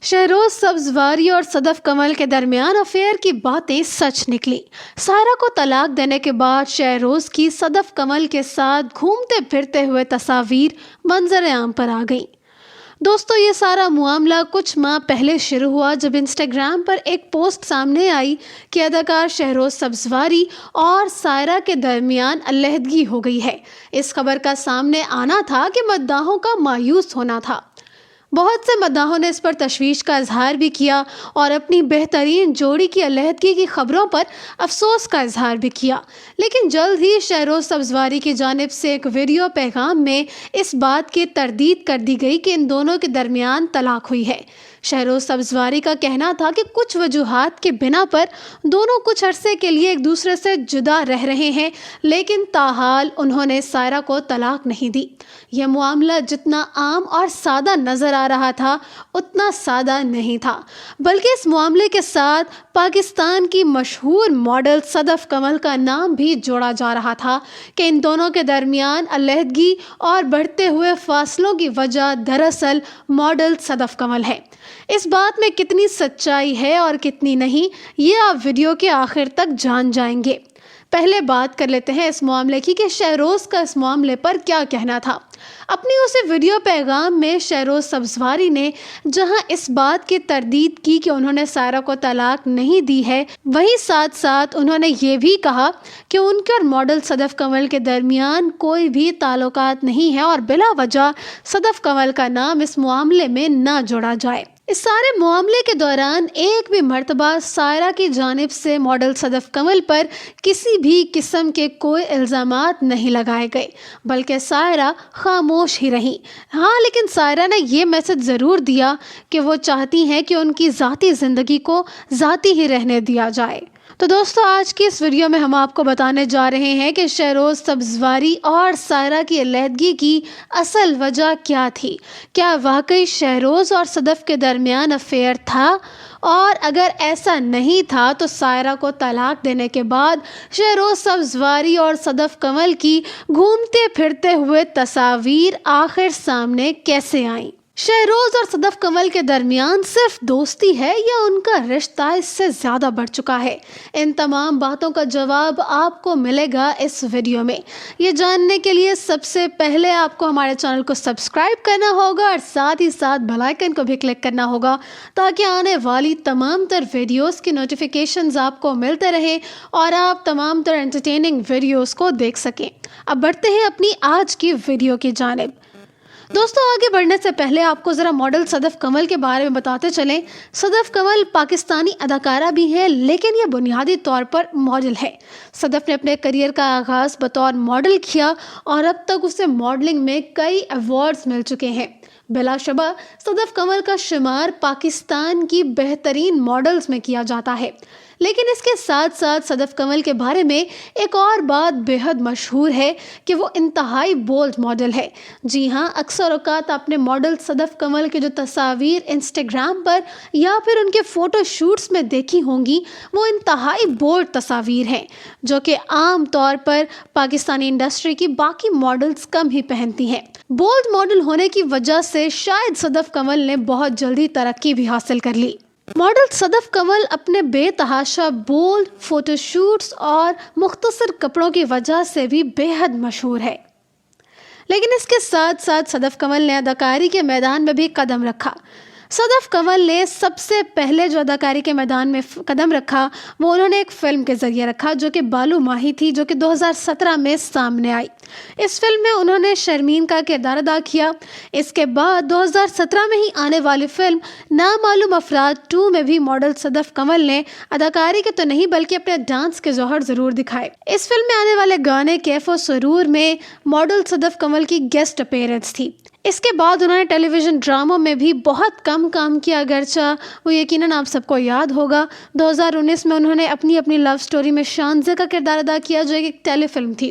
शहरोज सब्जवारी और सदफ कमल के दरमियान अफेयर की बातें सच निकली। सायरा को तलाक देने के बाद शहरोज की सदफ कमल के साथ घूमते फिरते हुए तस्वीर मंजर आम पर आ गई। दोस्तों, ये सारा मामला कुछ माह पहले शुरू हुआ जब इंस्टाग्राम पर एक पोस्ट सामने आई कि अदाकार शहरोज सब्जवारी और सायरा के दरमियान अलहदगी हो गई है। इस खबर का सामने आना था कि मद्दाहों का मायूस होना था। बहुत से मद्दाहों ने इस पर तशवीश का इजहार भी किया और अपनी बेहतरीन जोड़ी की अलहदगी की खबरों पर अफसोस का इजहार भी किया। लेकिन जल्द ही शहरोज सब्जवारी की जानिब से एक वीडियो पैगाम में इस बात की तरदीद कर दी गई कि इन दोनों के दरमियान तलाक हुई है। शहरोज सब्जवारी का कहना था कि कुछ वजूहात के बिना पर दोनों कुछ अरसे के लिए एक दूसरे से जुदा रह रहे हैं, लेकिन ताहाल उन्होंने सायरा को तलाक नहीं दी। यह मामला जितना आम और सादा नजर आ रहा था उतना सादा नहीं था, बल्कि इस मामले के साथ पाकिस्तान की मशहूर मॉडल सदफ कमल का नाम भी जोड़ा जा रहा था कि इन दोनों के दरमियान अलहदगी और बढ़ते हुए फासलों की वजह दरअसल मॉडल सदफ कमल है। इस बात में कितनी सच्चाई है और कितनी नहीं, ये आप वीडियो के आखिर तक जान जाएंगे। पहले बात कर लेते हैं इस मामले की कि शहरोज का इस मामले पर क्या कहना था। अपनी उसे वीडियो पैगाम में शहरोज सब्जवारी ने जहां इस बात की तरदीद की कि उन्होंने सायरा को तलाक नहीं दी है, वहीं साथ साथ उन्होंने ये भी कहा कि उनके और मॉडल सदफ कमल के दरमियान कोई भी ताल्लुकात नहीं है और बिला वजह सदफ कमल का नाम इस मामले में ना जोड़ा जाए। इस सारे मामले के दौरान एक भी मर्तबा सायरा की जानिब से मॉडल सदफ कमल पर किसी भी किस्म के कोई इल्ज़ामात नहीं लगाए गए, बल्कि सायरा खामोश ही रही। हाँ, लेकिन सायरा ने ये मैसेज ज़रूर दिया कि वो चाहती हैं कि उनकी ज़ाती ज़िंदगी को ज़ाती ही रहने दिया जाए। तो दोस्तों, आज की इस वीडियो में हम आपको बताने जा रहे हैं कि शहरोज सब्जवारी और सायरा की अलहदगी की असल वजह क्या थी। क्या वाकई शहरोज और सदफ के दरमियान अफेयर था, और अगर ऐसा नहीं था तो सायरा को तलाक देने के बाद शहरोज सब्जवारी और सदफ कमल की घूमते फिरते हुए तस्वीर आखिर सामने कैसे आई। शहरोज और सदफ कमल के दरमियान सिर्फ दोस्ती है या उनका रिश्ता इससे ज़्यादा बढ़ चुका है? इन तमाम बातों का जवाब आपको मिलेगा इस वीडियो में। ये जानने के लिए सबसे पहले आपको हमारे चैनल को सब्सक्राइब करना होगा और साथ ही साथ बेल आइकन को भी क्लिक करना होगा ताकि आने वाली तमाम तर वीडियोस की नोटिफिकेशंस आपको मिलते रहे और आप तमाम तर एंटरटेनिंग वीडियोस को देख सकें। अब बढ़ते हैं अपनी आज की वीडियो की जानिब। दोस्तों, आगे बढ़ने से पहले आपको ज़रा मॉडल सदफ कमल के बारे में बताते चलें। सदफ कमल पाकिस्तानी अदाकारा भी है, लेकिन ये बुनियादी तौर पर मॉडल है। सदफ ने अपने करियर का आगाज़ बतौर मॉडल किया और अब तक उसे मॉडलिंग में कई अवार्ड्स मिल चुके हैं। बिलाशुबा सदफ कमल का शुमार पाकिस्तान की बेहतरीन मॉडल्स में किया जाता है, लेकिन इसके साथ साथ सदफ कमल के बारे में एक और बात बेहद मशहूर है कि वो इंतहाई बोल्ड मॉडल है। जी हाँ, अक्सर औकात आपने मॉडल सदफ कमल के जो तस्वीर इंस्टाग्राम पर या फिर उनके फ़ोटो शूट्स में देखी होंगी, वो इंतहाई बोल्ड तस्वीर हैं जो कि आम तौर पर पाकिस्तानी इंडस्ट्री की बाकी मॉडल्स कम ही पहनती हैं। बोल्ड मॉडल होने की वजह से शायद सदफ कमल ने बहुत जल्दी तरक्की भी हासिल कर ली। मॉडल सदफ कमल अपने बेतहाशा बोल्ड फोटोशूट्स और मुख्तसर कपड़ों की वजह से भी बेहद मशहूर है, लेकिन इसके साथ साथ सदफ कमल ने अदाकारी के मैदान में भी कदम रखा। सदफ कमल ने सबसे पहले जो अदाकारी के मैदान में कदम रखा वो उन्होंने एक फ़िल्म के ज़रिए रखा जो कि बालू माही थी, जो कि 2017 में सामने आई। इस फिल्म में उन्होंने शर्मीन का किरदार अदा किया। इसके बाद 2017 में ही आने वाली फिल्म नामालूम अफराद 2 में भी मॉडल सदफ कमल ने अदाकारी के तो नहीं बल्कि अपने डांस के जौहर ज़रूर दिखाए। इस फिल्म में आने वाले गाने कैफ व सुरूर में मॉडल सदफ कमल की गेस्ट अपीयरेंस थी। इसके बाद उन्होंने टेलीविज़न ड्रामों में भी बहुत कम काम किया, अगरचा वो यकीनन आप सबको याद होगा। 2019 में उन्होंने अपनी लव स्टोरी में शानज़े का किरदार अदा किया जो एक टेलीफिल्म थी।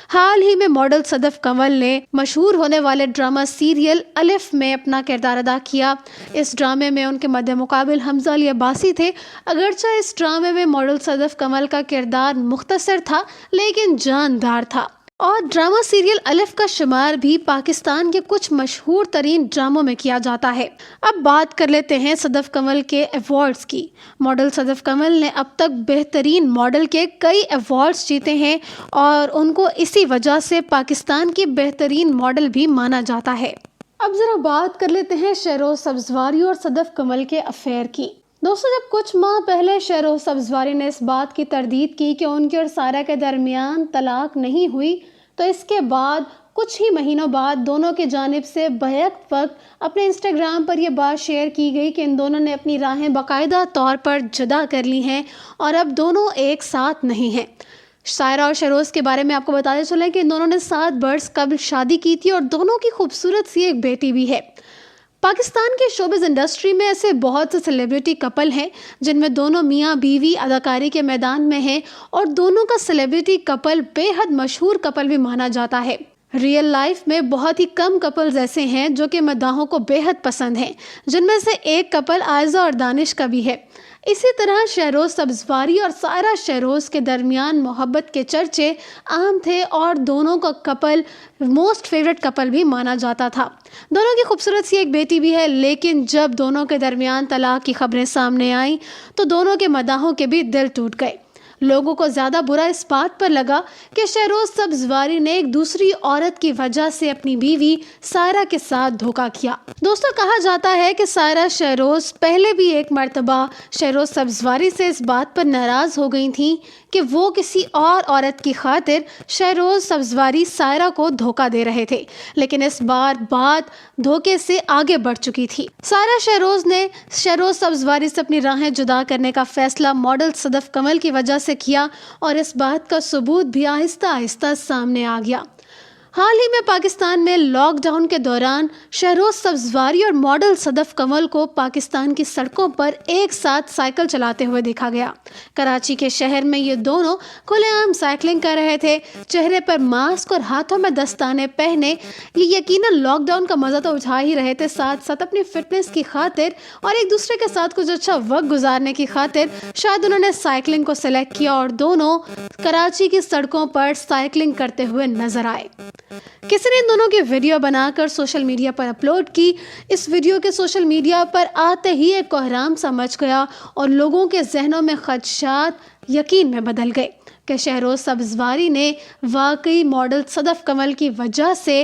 हाल ही में मॉडल सदफ कमल ने मशहूर होने वाले ड्रामा सीरियल अलिफ में अपना किरदार अदा किया। इस ड्रामे में उनके मद्दे मुकाबिल हमजा अली अब्बासी थे। अगरचा इस ड्रामे में मॉडल सदफ कमल का किरदार मुख्तसर था लेकिन जानदार था। اور ڈرامہ سیریل الف کا شمار بھی پاکستان کے کچھ مشہور ترین ڈراموں میں کیا جاتا ہے۔ اب بات کر لیتے ہیں صدف کمل کے ایوارڈز کی۔ ماڈل صدف کمل نے اب تک بہترین ماڈل کے کئی ایوارڈز جیتے ہیں اور ان کو اسی وجہ سے پاکستان کی بہترین ماڈل بھی مانا جاتا ہے۔ اب ذرا بات کر لیتے ہیں شہروز سبزواری اور صدف کمل کے افیئر کی۔ دوستو، جب کچھ ماہ پہلے شہروز سبزواری نے اس بات کی تردید کی کہ ان کے اور سائرہ کے درمیان طلاق نہیں ہوئی، تو اس کے بعد کچھ ہی مہینوں بعد دونوں کی جانب سے بیک وقت اپنے انسٹاگرام پر یہ بات شیئر کی گئی کہ ان دونوں نے اپنی راہیں باقاعدہ طور پر جدا کر لی ہیں اور اب دونوں ایک ساتھ نہیں ہیں۔ سائرہ اور شہروز کے بارے میں آپ کو بتاتے چلیں کہ ان دونوں نے 7 برس قبل شادی کی تھی اور دونوں کی خوبصورت سی ایک بیٹی بھی ہے۔ پاکستان کے شوبز انڈسٹری میں ایسے بہت سے سیلیبریٹی کپل ہیں جن میں دونوں میاں بیوی اداکاری کے میدان میں ہیں اور دونوں کا سیلیبریٹی کپل بے حد مشہور کپل بھی مانا جاتا ہے۔ ریئل لائف میں بہت ہی کم کپلز ایسے ہیں جو کہ مداحوں کو بے حد پسند ہیں، جن میں سے ایک کپل عائزہ اور دانش کا بھی ہے۔ اسی طرح شہروز سبزواری اور سائرہ شہروز کے درمیان محبت کے چرچے عام تھے اور دونوں کا کپل موسٹ فیورٹ کپل بھی مانا جاتا تھا۔ دونوں کی خوبصورت سی ایک بیٹی بھی ہے، لیکن جب دونوں کے درمیان طلاق کی خبریں سامنے آئیں تو دونوں کے مداحوں کے بھی دل ٹوٹ گئے۔ لوگوں کو زیادہ برا اس بات پر لگا کہ شہروز سبزواری نے ایک دوسری عورت کی وجہ سے اپنی بیوی سائرہ کے ساتھ دھوکہ کیا۔ دوستو، کہا جاتا ہے کہ سائرہ شہروز پہلے بھی ایک مرتبہ شہروز سبزواری سے اس بات پر ناراض ہو گئی تھیں کہ وہ کسی اور عورت کی خاطر شہروز سبزواری سائرہ کو دھوکہ دے رہے تھے، لیکن اس بار بات دھوکے سے آگے بڑھ چکی تھی۔ سائرہ شہروز نے شہروز سبزواری سے اپنی راہیں جدا کرنے کا فیصلہ ماڈل صدف کمل کی وجہ سے کیا اور اس بات کا ثبوت بھی آہستہ آہستہ سامنے آ گیا۔ حال ہی میں پاکستان میں لاک ڈاؤن کے دوران شہروز سبزواری اور ماڈل صدف کمل کو پاکستان کی سڑکوں پر ایک ساتھ سائیکل چلاتے ہوئے دیکھا گیا۔ کراچی کے شہر میں یہ دونوں کھلے عام سائیکلنگ کر رہے تھے، چہرے پر ماسک اور ہاتھوں میں دستانے پہنے۔ یہ یقیناً لاک ڈاؤن کا مزہ تو اٹھا ہی رہے تھے، ساتھ ساتھ اپنی فٹنس کی خاطر اور ایک دوسرے کے ساتھ کچھ اچھا وقت گزارنے کی خاطر شاید انہوں نے سائیکلنگ کو سلیکٹ کیا اور دونوں کراچی کی سڑکوں پر سائیکلنگ کرتے ہوئے نظر آئے۔ کسی نے ان دونوں کی ویڈیو بنا کر سوشل میڈیا پر اپلوڈ کی۔ اس ویڈیو کے سوشل میڈیا پر آتے ہی ایک کوہرام سا مچ گیا اور لوگوں کے ذہنوں میں خدشات یقین میں بدل گئے کہ شہروز سبزواری نے واقعی ماڈل صدف کمل کی وجہ سے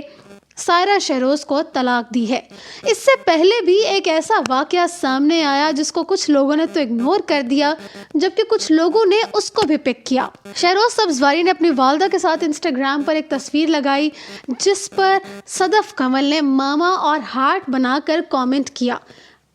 سائرہ شہروز کو طلاق دی ہے۔ اس سے پہلے بھی ایک ایسا واقعہ سامنے آیا جس کو کچھ لوگوں نے تو اگنور کر دیا، جبکہ کچھ لوگوں نے اس کو بھی پک کیا۔ شہروز سبزواری نے اپنی والدہ کے ساتھ انسٹاگرام پر ایک تصویر لگائی جس پر صدف کمل نے ماما اور ہارٹ بنا کر کامنٹ کیا۔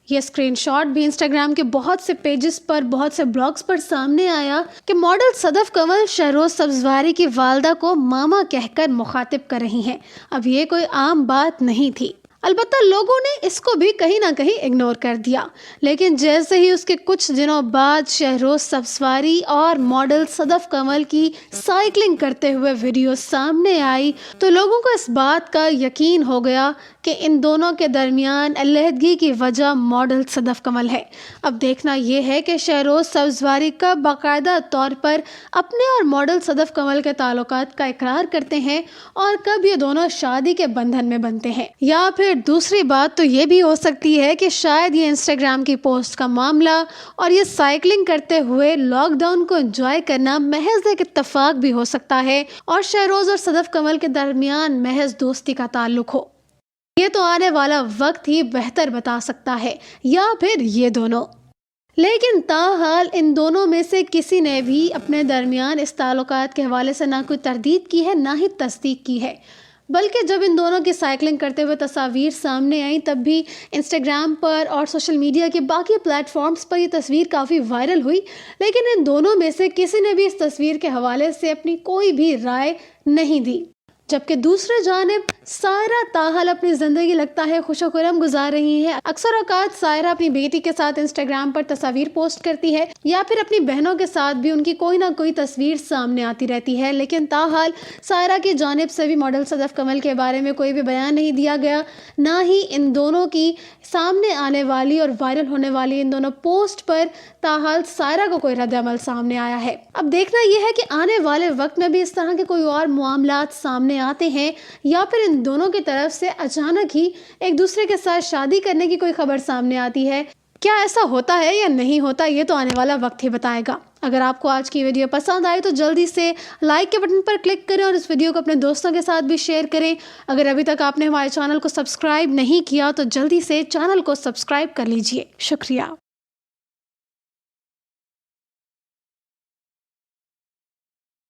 یہ اسکرین شاٹ بھی انسٹاگرام کے بہت سے پیجز پر، بہت سے بلاگز پر سامنے آیا کہ ماڈل صدف کمل شہروز سبزواری کی والدہ کو ماما کہہ کر مخاطب کر رہی ہیں۔ اب یہ کوئی عام بات نہیں تھی، البتہ لوگوں نے اس کو بھی کہیں نہ کہیں اگنور کر دیا، لیکن جیسے ہی اس کے کچھ دنوں بعد شہروز سبزواری اور ماڈل صدف کمل کی سائیکلنگ کرتے ہوئے ویڈیو سامنے آئی تو لوگوں کو اس بات کا یقین ہو گیا کہ ان دونوں کے درمیان علیحدگی کی وجہ ماڈل صدف کمل ہے۔ اب دیکھنا یہ ہے کہ شہروز سبزواری کب باقاعدہ طور پر اپنے اور ماڈل صدف کمل کے تعلقات کا اقرار کرتے ہیں اور کب یہ دونوں شادی کے بندھن میں بنتے ہیں، یا پھر دوسری بات تو یہ بھی ہو سکتی ہے کہ شاید یہ انسٹاگرام کی پوسٹ کا معاملہ اور یہ سائیکلنگ کرتے ہوئے لاک ڈاؤن کو انجوائے کرنا محض ایک اتفاق بھی ہو سکتا ہے اور شہروز اور صدف کمل کے درمیان محض دوستی کا تعلق ہو۔ یہ تو آنے والا وقت ہی بہتر بتا سکتا ہے، یا پھر یہ دونوں۔ لیکن تاحال ان دونوں میں سے کسی نے بھی اپنے درمیان اس تعلقات کے حوالے سے نہ کوئی تردید کی ہے نہ ہی تصدیق کی ہے، بلکہ جب ان دونوں کی سائیکلنگ کرتے ہوئے تصاویر سامنے آئیں تب بھی انسٹاگرام پر اور سوشل میڈیا کے باقی پلیٹ فارمز پر یہ تصویر کافی وائرل ہوئی، لیکن ان دونوں میں سے کسی نے بھی اس تصویر کے حوالے سے اپنی کوئی بھی رائے نہیں دی۔ जबकि दूसरी जानिब सायरा ताहाल अपनी ज़िंदगी लगता है खुशो-खुरम गुजार रही है। अक्सर औकात सायरा अपनी बेटी के साथ इंस्टाग्राम पर तस्वीर पोस्ट करती है या फिर अपनी बहनों के साथ भी उनकी कोई ना कोई तस्वीर सामने आती रहती है, लेकिन ताहाल सायरा की जानिब से भी मॉडल सदफ कमल के बारे में कोई भी बयान नहीं दिया गया, ना ही इन दोनों की सामने आने वाली और वायरल होने वाली इन दोनों पोस्ट पर ताहाल सायरा को कोई रद्द-अमल सामने आया है। अब देखना यह है कि आने वाले वक्त में भी इस तरह के कोई और मामलात सामने आते हैं या फिर इन दोनों की तरफ से अचानक ही एक दूसरे के साथ शादी करने की कोई खबर सामने आती है। क्या ऐसा होता है या नहीं होता, ये तो आने वाला वक्त ही बताएगा। अगर आपको आज की वीडियो पसंद आई तो जल्दी से लाइक के बटन पर क्लिक करें और इस वीडियो को अपने दोस्तों के साथ भी शेयर करें। अगर अभी तक आपने हमारे चैनल को सब्सक्राइब नहीं किया तो जल्दी से चैनल को सब्सक्राइब कर लीजिए। शुक्रिया।